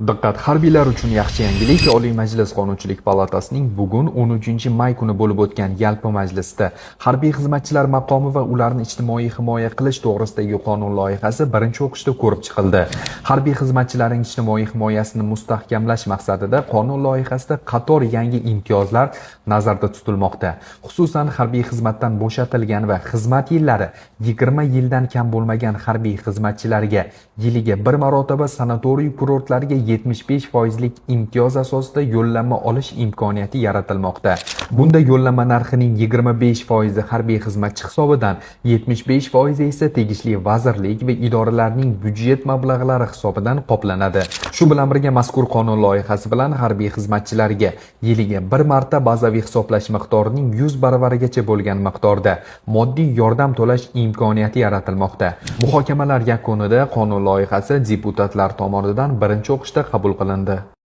Diqqat, harbiylar uchun yaxshi yangilik. Oliy Majlis Qonunchilik palatasining bugun 13-may kuni bo'lib o'tgan yalpi majlisida harbiy xizmatchilar maqomi va ularni ijtimoiy himoya qilish to'g'risidagi qonun loyihasi birinchi o'qishda ko'rib chiqildi. Harbiy xizmatchilarning ijtimoiy himoyasini mustahkamlash maqsadida qonun loyihasida qator yangi imtiyozlar nazarda tutilmoqda. Xususan, harbiy xizmatdan bo'shatilgan va xizmat yillari 20 yildan kam bo'lmagan harbiy xizmatchilarga yiliga bir marotaba sanatoriy kurortlarga 75% imtiyoz asosida yo'llanma olish imkoniyati yaratilmoqda. Bunda yo'llanma narxining 25% harbiy xizmatchi hisobidan, 75% esa tegishli vazirlik va idoralarning byudjet mablag'lari hisobidan qoplanadi. Shu bilan birga mazkur qonun loyihasi bilan harbiy xizmatchilarga yiliga bir marta bazaviy hisoblash miqdorining 100 baravarigacha bo'lgan miqdorda moddiy yordam to'lash imkoniyati yaratilmoqda. Muhokamalar yakunida qonun loyihasi deputatlar tomonidan birinchi o'qishda qabul qilindi.